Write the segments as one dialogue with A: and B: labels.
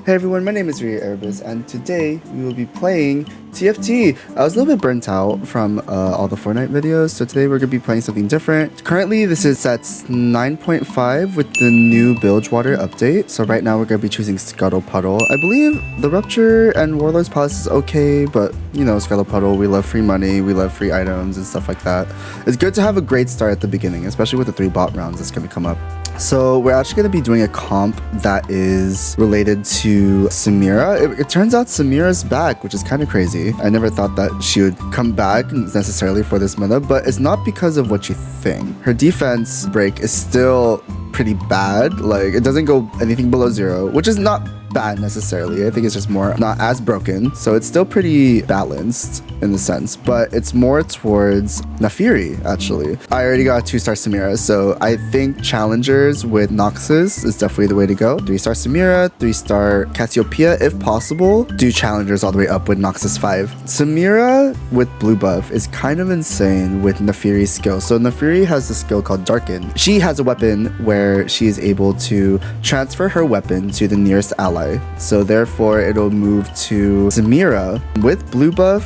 A: Hey everyone, my name is Ria Erebus, and today we will be playing TFT. I was a little bit burnt out from all the Fortnite videos, so today we're going to be playing something different. Currently, this is at 9.5 with the new Bilgewater update, so right now we're going to be choosing Scuttle Puddle. I believe the Rupture and Warlord's Palace is okay, but you know, Scuttle Puddle, we love free money, we love free items and stuff like that. It's good to have a great start at the beginning, especially with the 3 bot rounds that's going to come up. So we're actually going to be doing a comp that is related to Samira. It turns out Samira's back, which is kind of crazy. I never thought that she would come back necessarily for this meta, but it's not because of what you think. Her defense break is still pretty bad. Like, it doesn't go anything below 0, which is not bad necessarily. I think it's just more not as broken, so it's still pretty balanced in the sense, but it's more towards Naafiri actually. I already got a 2-star Samira, so I think challengers with Noxus is definitely the way to go. 3-star Samira, 3-star Cassiopeia if possible. Do challengers all the way up with Noxus 5. Samira with blue buff is kind of insane with Naafiri's skill. So Naafiri has the skill called Darken. She has a weapon where she is able to transfer her weapon to the nearest ally. So therefore it'll move to Samira. With blue buff,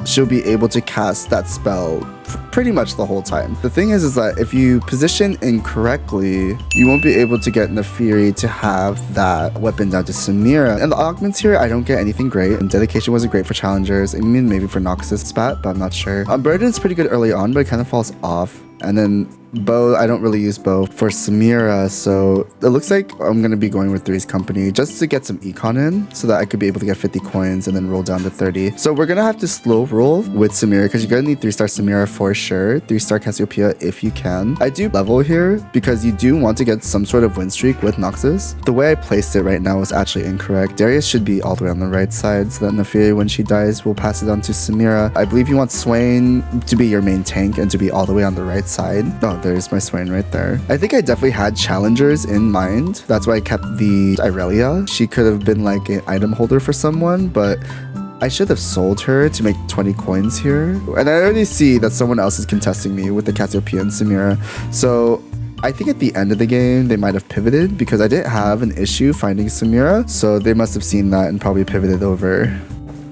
A: she'll be able to cast that spell pretty much the whole time. The thing is that if you position incorrectly, you won't be able to get Naafiri to have that weapon down to Samira. And the augments here, I don't get anything great. And dedication wasn't great for challengers. I mean, maybe for Noxus spat, but I'm not sure. Burden's pretty good early on, but it kind of falls off. And then bow, I don't really use bow for Samira, so it looks like I'm going to be going with Three's Company just to get some econ in so that I could be able to get 50 coins and then roll down to 30. So we're going to have to slow roll with Samira because you're going to need 3-star Samira for sure, 3-star Cassiopeia if you can. I do level here because you do want to get some sort of win streak with Noxus. The way I placed it right now is actually incorrect. Darius should be all the way on the right side so that Naafiri, when she dies, will pass it on to Samira. I believe you want Swain to be your main tank and to be all the way on the right side. Oh, there's my Swain right there. I think I definitely had challengers in mind. That's why I kept the Irelia. She could have been like an item holder for someone, but I should have sold her to make 20 coins here. And I already see that someone else is contesting me with the Cassiopeia and Samira. So I think at the end of the game, they might have pivoted because I didn't have an issue finding Samira. So they must have seen that and probably pivoted over.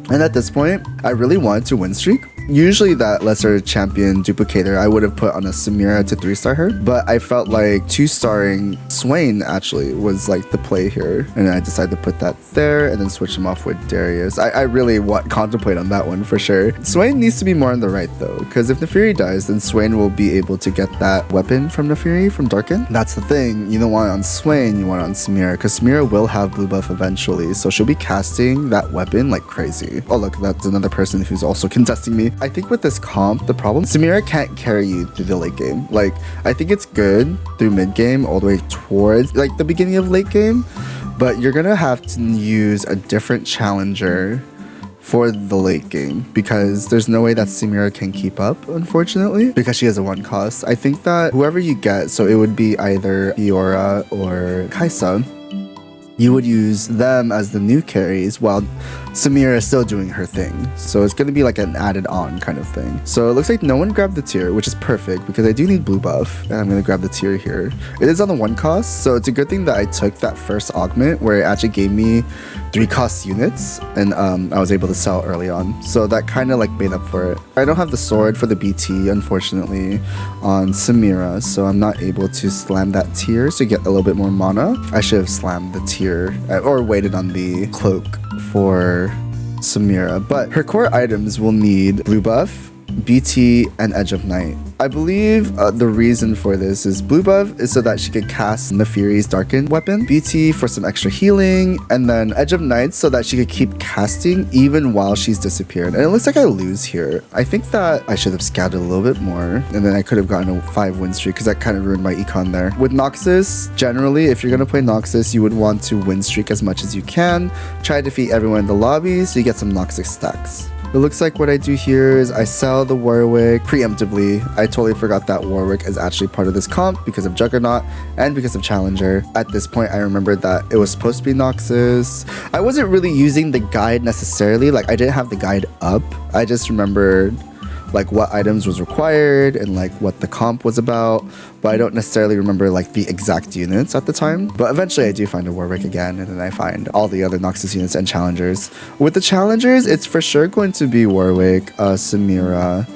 A: And at this point, I really wanted to win streak. Usually that lesser champion duplicator I would have put on a Samira to 3-star her, but I felt like 2-starring Swain actually was like the play here, and I decided to put that there and then switch him off with Darius. I really contemplate on that one for sure. Swain needs to be more on the right though, because if Naafiri dies, then Swain will be able to get that weapon from Naafiri from Darken. That's the thing, you don't want it on Swain, you want it on Samira, because Samira will have blue buff eventually, so she'll be casting that weapon like crazy. Oh look, that's another person who's also contesting me. I think with this comp, the problem, Samira can't carry you through the late game. Like, I think it's good through mid game all the way towards like the beginning of late game, but you're gonna have to use a different challenger for the late game because there's no way that Samira can keep up, unfortunately, because she has a 1 cost. I think that whoever you get, so it would be either Iora or Kaisa, you would use them as the new carries while Samira is still doing her thing. So it's going to be like an added on kind of thing. So it looks like no one grabbed the tier, which is perfect because I do need blue buff and I'm going to grab the tier here. It is on the 1 cost, so it's a good thing that I took that first augment where it actually gave me 3 cost units and I was able to sell early on. So that kind of like made up for it. I don't have the sword for the BT, unfortunately, on Samira, so I'm not able to slam that tier to get a little bit more mana. I should have slammed the tier or waited on the cloak for Samira, but her core items will need blue buff, BT, and Edge of Night. I believe the reason for this is blue buff is so that she could cast Naafiri's Darkened weapon, BT for some extra healing, and then Edge of Night so that she could keep casting even while she's disappeared. And it looks like I lose here. I think that I should have scouted a little bit more, and then I could have gotten a 5 win streak because that kind of ruined my econ there. With Noxus, generally, if you're going to play Noxus, you would want to win streak as much as you can. Try to defeat everyone in the lobby so you get some Noxus stacks. It looks like what I do here is I sell the Warwick preemptively. I totally forgot that Warwick is actually part of this comp because of Juggernaut and because of Challenger. At this point, I remembered that it was supposed to be Noxus. I wasn't really using the guide necessarily. Like, I didn't have the guide up. I just remembered like what items was required and like what the comp was about, but I don't necessarily remember like the exact units at the time. But eventually I do find a Warwick again, and then I find all the other Noxus units and challengers. With the challengers, it's for sure going to be Warwick, Samira,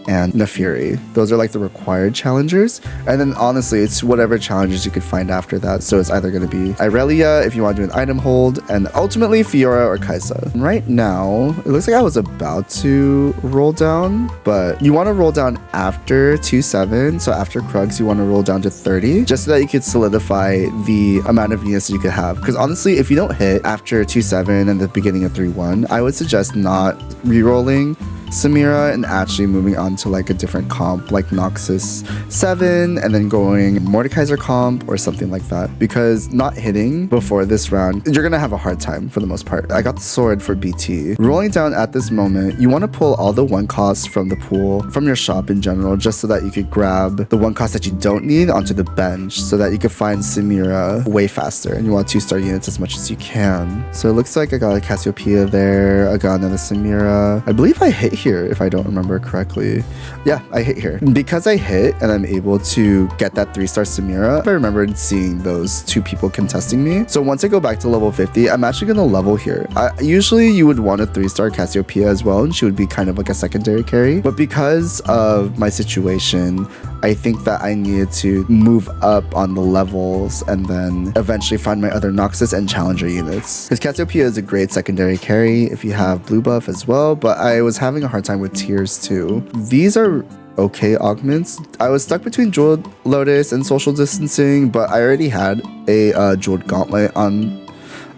A: and Nefiri. Those are like the required challengers. And then honestly, it's whatever challengers you could find after that. So it's either going to be Irelia if you want to do an item hold, and ultimately Fiora or Kaisa. Right now, it looks like I was about to roll down, but you want to roll down after 2-7. So after Krugs, you want to roll down to 30, just so that you could solidify the amount of units that you could have. Because honestly, if you don't hit after 2-7 and the beginning of 3-1, I would suggest not re-rolling Samira and actually moving on to like a different comp like Noxus 7 and then going Mordekaiser comp or something like that, because not hitting before this round, you're gonna have a hard time for the most part. I got the sword for BT. Rolling down at this moment, you want to pull all the 1 costs from the pool, from your shop in general, just so that you could grab the 1 cost that you don't need onto the bench so that you could find Samira way faster, and you want 2-star units as much as you can. So it looks like I got a Cassiopeia there, I got another Samira. I believe I hit here if I don't remember correctly. Yeah, I hit here. Because I hit and I'm able to get that 3-star Samira, I remembered seeing those 2 people contesting me. So once I go back to level 50, I'm actually gonna level here. Usually you would want a 3-star Cassiopeia as well, and she would be kind of like a secondary carry. But because of my situation, I think that I needed to move up on the levels and then eventually find my other Noxus and Challenger units. Because Cassiopeia is a great secondary carry if you have blue buff as well, but I was having a hard time with tiers too. These are okay augments. I was stuck between Jeweled Lotus and Social Distancing, but I already had a Jeweled Gauntlet on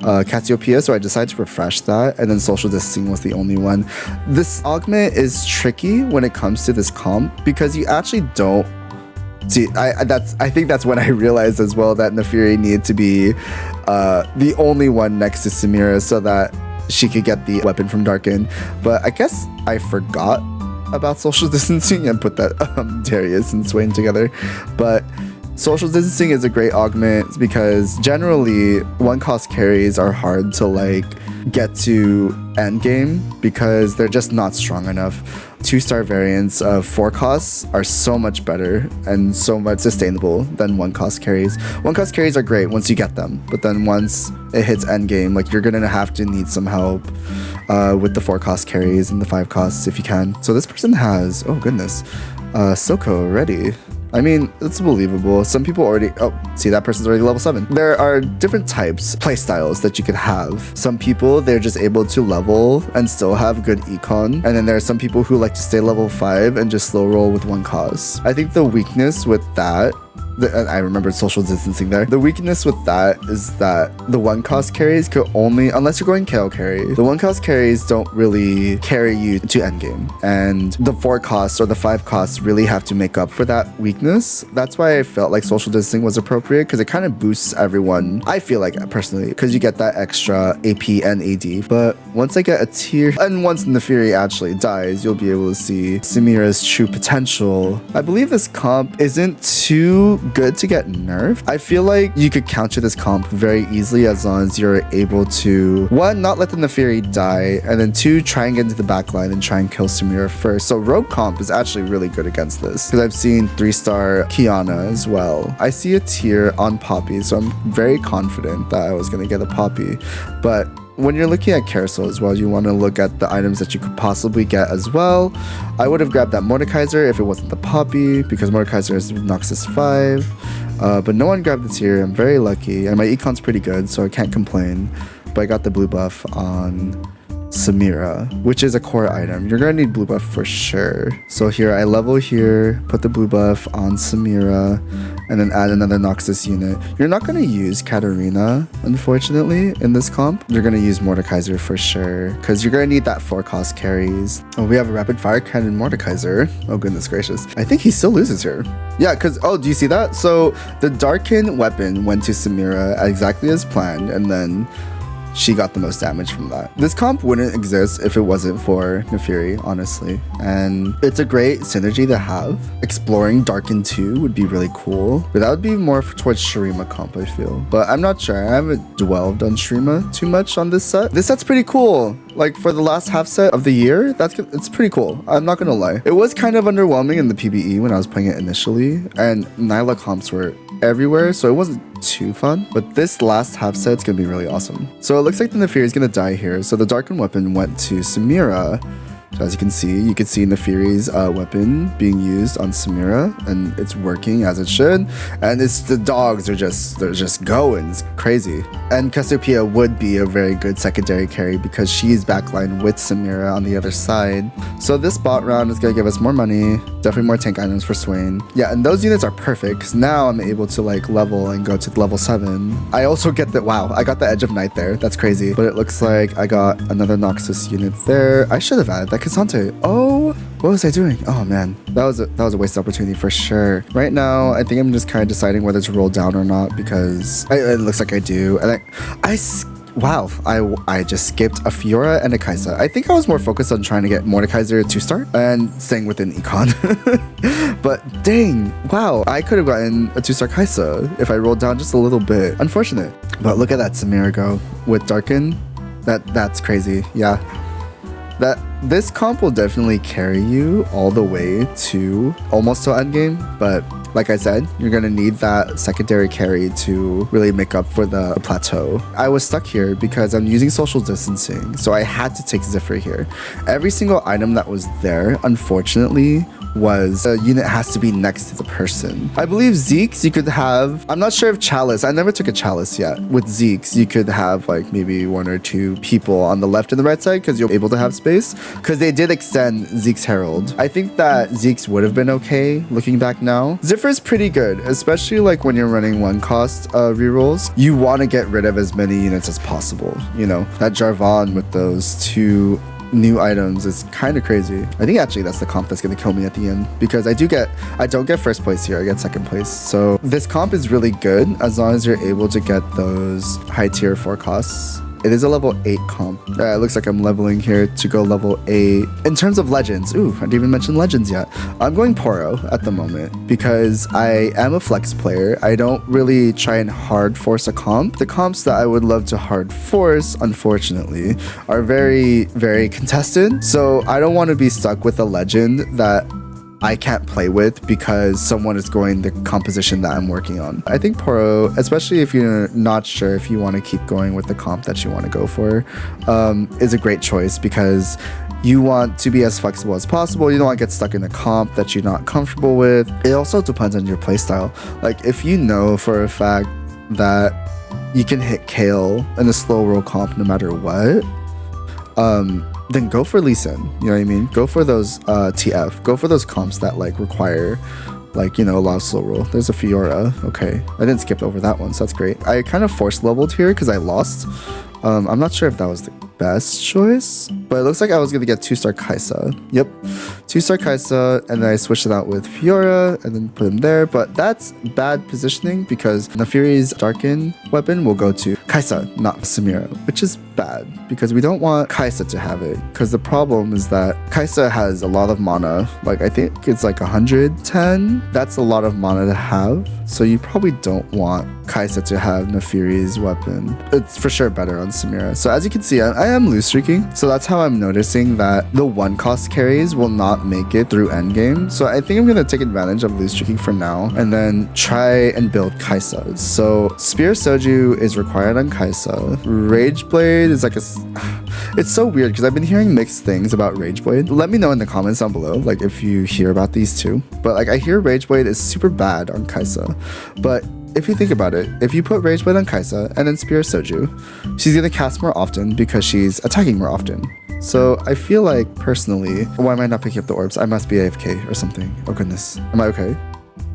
A: Cassiopeia, so I decided to refresh that, and then Social Distancing was the only one. This augment is tricky when it comes to this comp because you actually don't see. I think that's when I realized as well that Nefiri needed to be the only one next to Samira so that she could get the weapon from Darkin. But I guess I forgot about Social Distancing and put that Darius and Swain together. But Social Distancing is a great augment because generally 1-cost carries are hard to like get to end game because they're just not strong enough. 2-star variants of 4 costs are so much better and so much sustainable than 1-cost carries. 1-cost carries are great once you get them, but then once it hits end game, like you're gonna have to need some help with the 4-cost carries and the 5 costs if you can. So this person has, oh goodness, Soko already. I mean, it's believable. Some people already, oh, see, that person's already level 7. There are different types, playstyles that you could have. Some people, they're just able to level and still have good econ. And then there are some people who like to stay level 5 and just slow roll with 1 cost. I think the weakness with that, I remembered Social Distancing there. The weakness with that is that the 1-cost carries could only, unless you're going KO carry, the 1-cost carries don't really carry you to endgame. And the 4 costs or the 5 costs really have to make up for that weakness. That's why I felt like Social Distancing was appropriate, because it kind of boosts everyone. I feel like personally, because you get that extra AP and AD. But once I get a tier, and once Nefiri actually dies, you'll be able to see Samira's true potential. I believe this comp isn't too good to get nerfed. I feel like you could counter this comp very easily as long as you're able to, 1, not let the Nefiri die, and then 2, try and get into the backline and try and kill Samira first. So rogue comp is actually really good against this, because I've seen 3-star Kiana as well. I see a tier on Poppy, so I'm very confident that I was going to get a Poppy. But when you're looking at Carousel as well, you want to look at the items that you could possibly get as well. I would have grabbed that Mordekaiser if it wasn't the Poppy, because Mordekaiser is Noxus 5. But no one grabbed the tier. I'm very lucky, and my econ's pretty good, so I can't complain. But I got the blue buff on Samira, which is a core item. You're gonna need blue buff for sure. So here, I level here, put the blue buff on Samira, and then add another Noxus unit. You're not gonna use Katarina, unfortunately, in this comp. You're gonna use Mordekaiser for sure, because you're gonna need that 4-cost carries. Oh, we have a rapid fire cannon Mordekaiser. Oh, goodness gracious. I think he still loses here. Yeah, because, oh, do you see that? So the Darkin weapon went to Samira exactly as planned, and then she got the most damage from that. This comp wouldn't exist if it wasn't for Nefiri, honestly. And it's a great synergy to have. Exploring Darkin 2 would be really cool, but that would be more towards Shurima comp, I feel. But I'm not sure. I haven't dwelled on Shurima too much on this set. This set's pretty cool. Like for the last half set of the year, it's pretty cool. I'm not gonna lie. It was kind of underwhelming in the PBE when I was playing it initially, and Nyla comps were everywhere, so it wasn't too fun. But this last half set's gonna be really awesome. So it looks like the Nefiri is gonna die here. So the Darkened Weapon went to Samira. So as you can see Nefiri's weapon being used on Samira, and it's working as it should. And it's the dogs are just going. It's crazy. And Cassiopeia would be a very good secondary carry because she's backline with Samira on the other side. So this bot round is gonna give us more money, definitely more tank items for Swain. Yeah, and those units are perfect because now I'm able to like level and go to level 7. I also get that, wow, I got the Edge of Night there. That's crazy. But it looks like I got another Noxus unit there. I should have added that Cassante. Oh, what was I doing? Oh man, that was a wasted opportunity for sure. Right now, I think I'm just kind of deciding whether to roll down or not because it looks like I do. And I just skipped a Fiora and a Kaisa. I think I was more focused on trying to get Mordekaiser to start and staying within Econ. But dang, wow, I could have gotten a 2-star Kaisa if I rolled down just a little bit. Unfortunate. But look at that Samira go with Darken. That's crazy. Yeah. This comp will definitely carry you all the way to almost to endgame, but like I said, you're gonna need that secondary carry to really make up for the plateau. I was stuck here because I'm using social distancing, so I had to take Zephyr here. Every single item that was there, unfortunately, was a unit has to be next to the person. I believe Zeke's you could have, I'm not sure if Chalice, I never took a Chalice yet. With Zeke's, you could have like maybe 1 or 2 people on the left and the right side because you're able to have space because they did extend Zeke's Herald. I think that Zeke's would have been okay looking back now. Zephryr's pretty good, especially like when you're running 1 cost rerolls. You want to get rid of as many units as possible. You know, that Jarvan with those 2 new items is kind of crazy. I think actually that's the comp that's gonna kill me at the end because I don't get first place here, I get second place. So this comp is really good as long as you're able to get those high tier 4 costs. It is a level 8 comp. It looks like I'm leveling here to go level 8. In terms of legends, ooh, I didn't even mention legends yet. I'm going Poro at the moment because I am a flex player. I don't really try and hard force a comp. The comps that I would love to hard force, unfortunately, are very, very contested. So I don't want to be stuck with a legend that I can't play with because someone is going the composition that I'm working on. I think Poro, especially if you're not sure if you want to keep going with the comp that you want to go for, is a great choice because you want to be as flexible as possible. You don't want to get stuck in a comp that you're not comfortable with. It also depends on your playstyle. Like if you know for a fact that you can hit Kale in a slow roll comp no matter what, then go for Lee Sin, you know what I mean? Go for those TF, go for those comps that like require like, you know, a lot of slow roll. There's a Fiora, okay. I didn't skip over that one, so that's great. I kind of force leveled here because I lost. I'm not sure if that was the best choice, but it looks like I was gonna get 2-star Kaisa. Yep, 2-star Kaisa, and then I switched it out with Fiora and then put him there, but that's bad positioning because Nefiri's Darken weapon will go to Kaisa, not Samira, which is bad because we don't want Kaisa to have it because the problem is that Kaisa has a lot of mana. Like I think it's like 110. That's a lot of mana to have, so you probably don't want Kaisa to have Nefiri's weapon. It's for sure better on Samira. So as you can see, I am loose streaking, so that's how I'm noticing that the 1 cost carries will not make it through endgame. So I think I'm gonna take advantage of loose streaking for now and then try and build Kaisa. So Spear Soju is required on Kaisa. Rage Blade is like it's so weird because I've been hearing mixed things about Rage Blade. Let me know in the comments down below, like if you hear about these too. But like I hear Rage Blade is super bad on Kaisa, but if you think about it, if you put Rage Blade on Kaisa and then Spear Soju, she's gonna cast more often because she's attacking more often. So I feel like personally, why am I not picking up the orbs? I must be AFK or something. Oh goodness, am I okay?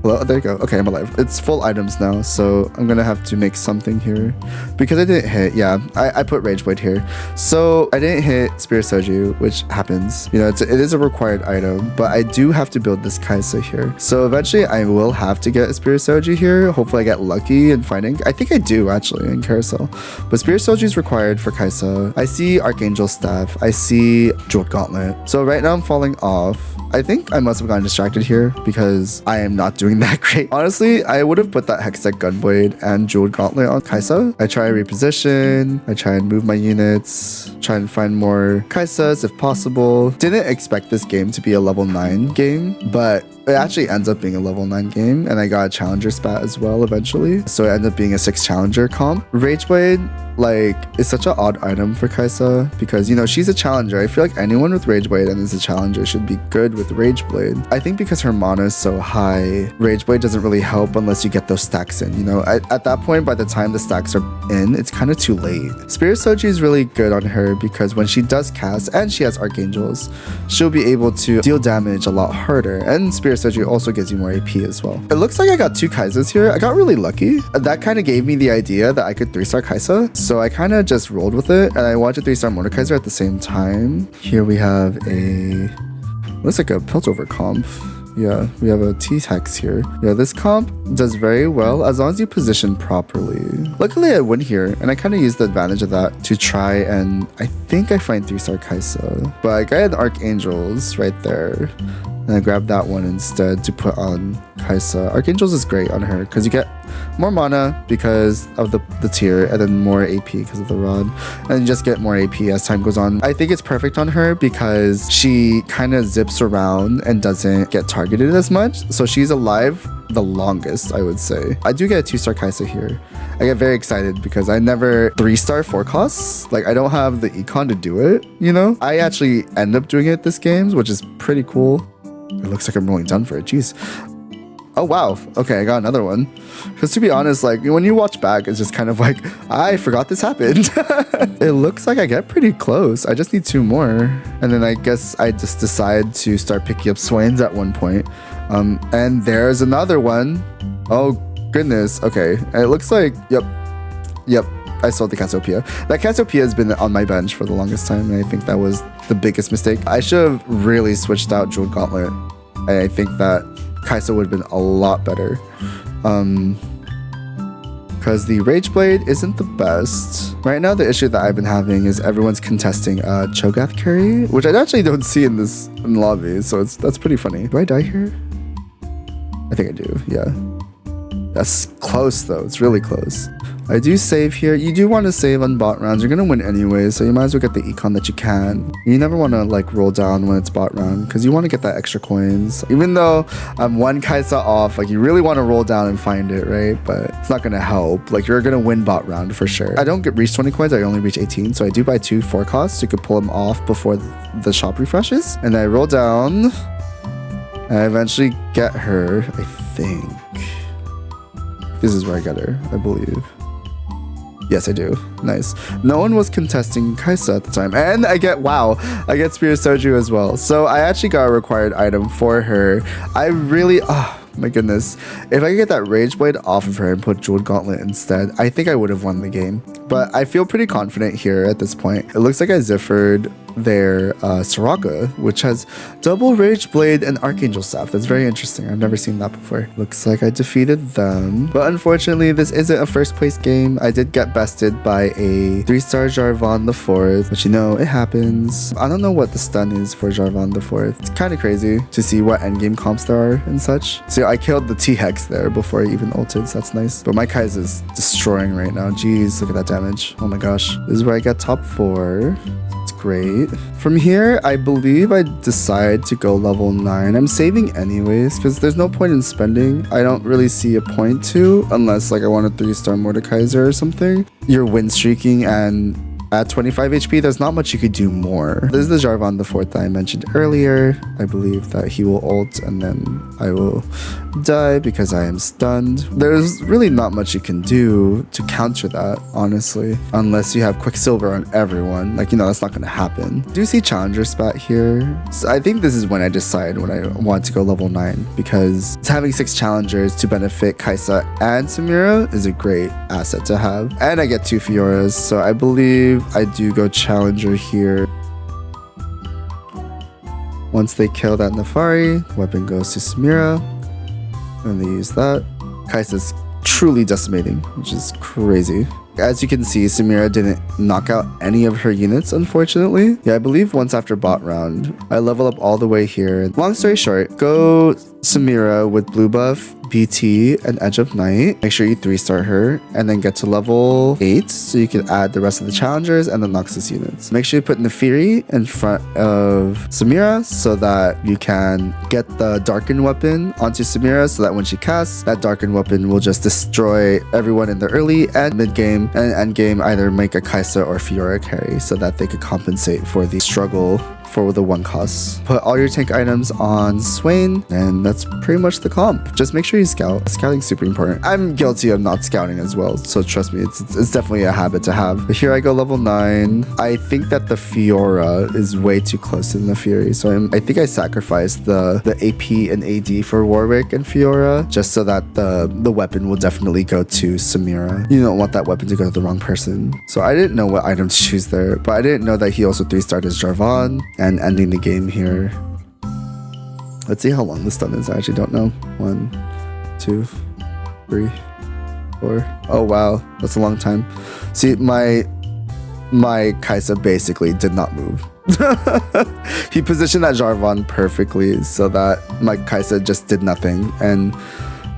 A: Hello, there you go. Okay, I'm alive. It's full items now, so I'm gonna have to make something here. Because I didn't hit, yeah, I put Rage Blade here. So I didn't hit Spear Soju, which happens. You know, it is a required item, but I do have to build this Kaisa here. So eventually I will have to get a Spear Soju here. Hopefully I get lucky in finding. I think I do actually in Carousel. But Spear Soju is required for Kaisa. I see Archangel Staff. I see Jeweled Gauntlet. So right now I'm falling off I think I must have gotten distracted here because I am not doing that great. Honestly, I would have put that Hextech Gunblade and Jeweled Gauntlet on Kaisa. I try reposition, I try and move my units, try and find more Kaisas if possible. Didn't expect this game to be a level 9 game, but it actually ends up being a level 9 game, and I got a challenger spat as well eventually. So it ended up being a 6 challenger comp. Rageblade, like, is such an odd item for Kaisa because, you know, she's a challenger. I feel like anyone with Rageblade and is a challenger should be good with Rageblade. I think because her mana is so high, Rageblade doesn't really help unless you get those stacks in, you know? At that point, by the time the stacks are in, it's kind of too late. Spirit Soji is really good on her because when she does cast, and she has Archangels, she'll be able to deal damage a lot harder, and Spirit Soji also gives you more AP as well. It looks like I got 2 Kaisas here. I got really lucky. That kind of gave me the idea that I could 3-star Kaisa. So I kind of just rolled with it, and I wanted to 3-star Mordekaiser at the same time. Here we have a... looks like a Piltover comp. Yeah, we have a T-Hex here. Yeah, this comp does very well as long as you position properly. Luckily, I win here, and I kind of used the advantage of that to try and I think I find 3-star Kaisa. But I had Archangels right there. And I grabbed that one instead to put on Kaisa. Archangels is great on her because you get more mana because of the tier and then more AP because of the rod. And you just get more AP as time goes on. I think it's perfect on her because she kind of zips around and doesn't get targeted as much. So she's alive the longest, I would say. I do get a 2-star Kaisa here. I get very excited because I never 3-star 4 costs. Like, I don't have the econ to do it, you know? I actually end up doing it this game, which is pretty cool. It looks like I'm rolling done for it. Jeez. Oh, wow. Okay, I got another one. Because to be honest, like, when you watch back, it's just kind of like, I forgot this happened. It looks like I get pretty close. I just need 2 more. And then I guess I just decide to start picking up Swains at one point. And there's another one. Oh, goodness. Okay. And it looks like, yep. I sold the Cassiopeia. That Cassiopeia has been on my bench for the longest time, and I think that was the biggest mistake. I should have really switched out Jeweled Gauntlet. I think that Kaisa would have been a lot better. Because the Rageblade isn't the best. Right now, the issue that I've been having is everyone's contesting Cho'Gath carry, which I actually don't see in the lobby, so that's pretty funny. Do I die here? I think I do, yeah. That's close though, it's really close. I do save here. You do want to save on bot rounds. You're going to win anyway, so you might as well get the econ that you can. You never want to like roll down when it's bot round because you want to get that extra coins. Even though I'm 1 Kaisa off, like you really want to roll down and find it, right? But it's not going to help. Like you're going to win bot round for sure. I don't reach 20 coins. I only reach 18. So I do buy 2 4 costs. So you could pull them off before the shop refreshes. And I roll down. And I eventually get her, I think. This is where I get her, I believe. Yes, I do. Nice. No one was contesting Kaisa at the time. And I get, wow, I get Spirit Soju as well. So I actually got a required item for her. I really, oh my goodness. If I could get that Rageblade off of her and put Jeweled Gauntlet instead, I think I would have won the game. But I feel pretty confident here at this point. It looks like I Ziffered their Soraka, which has double Rageblade and Archangel Staff. That's very interesting. I've never seen that before. Looks like I defeated them. But unfortunately, this isn't a first place game. I did get bested by a 3-star Jarvan the 4th, but you know, it happens. I don't know what the stun is for Jarvan the 4th. It's kind of crazy to see what endgame comps there are and such. So I killed the T-Hex there before I even ulted, so that's nice. But my Kai's is destroying right now. Jeez, look at that damage. Oh my gosh. This is where I get top 4. Great. From here, I believe I decide to go level 9. I'm saving anyways because there's no point in spending. I don't really see a point to unless like I want a 3-star Mordekaiser or something. You're win streaking and at 25 HP, there's not much you could do more. This is the Jarvan the 4th that I mentioned earlier. I believe that he will ult and then I will die because I am stunned. There's really not much you can do to counter that, honestly, unless you have Quicksilver on everyone. Like, you know, that's not going to happen. Do you see Challenger Spat here? So I think this is when I decide when I want to go level 9 because having 6 Challengers to benefit Kaisa and Samira is a great asset to have. And I get 2 Fioras, so I believe I do go Challenger here. Once they kill that Nefari, weapon goes to Samira, and they use that. Kaisa's truly decimating, which is crazy. As you can see, Samira didn't knock out any of her units, unfortunately. Yeah, I believe once after bot round, I level up all the way here. Long story short, go Samira with blue buff, BT, and Edge of Night. Make sure you 3-star her and then get to level 8 so you can add the rest of the challengers and the Noxus units. Make sure you put Nefiri in front of Samira so that you can get the Darkened weapon onto Samira so that when she casts, that Darkened weapon will just destroy everyone in the early and mid game, and end game either make a Kaisa or Fiora carry so that they could compensate for the struggle for the 1 cost. Put all your tank items on Swain, and that's pretty much the comp. Just make sure you scout. Scouting's super important. I'm guilty of not scouting as well, so trust me, it's definitely a habit to have. But here I go level 9. I think that the Fiora is way too close to the Nefiri, so I think I sacrificed the AP and AD for Warwick and Fiora, just so that the weapon will definitely go to Samira. You don't want that weapon to go to the wrong person. So I didn't know what item to choose there, but I didn't know that he also 3-starred his Jarvan, and ending the game here. Let's see how long the stun is. I actually don't know. 1, 2, 3, 4. Oh wow, that's a long time. See, my Kaisa basically did not move. He positioned that Jarvan perfectly so that my Kaisa just did nothing. And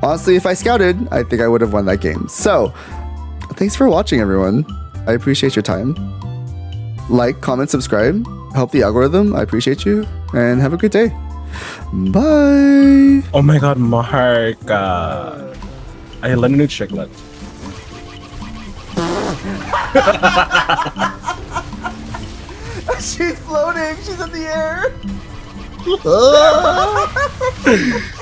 A: honestly, if I scouted, I think I would have won that game. So thanks for watching, everyone. I appreciate your time. Like, comment, subscribe. Help the algorithm. I appreciate you. And have a good day. Bye.
B: Oh my god, Mark. Ay, let me know chiclet.
A: She's floating. She's in the air.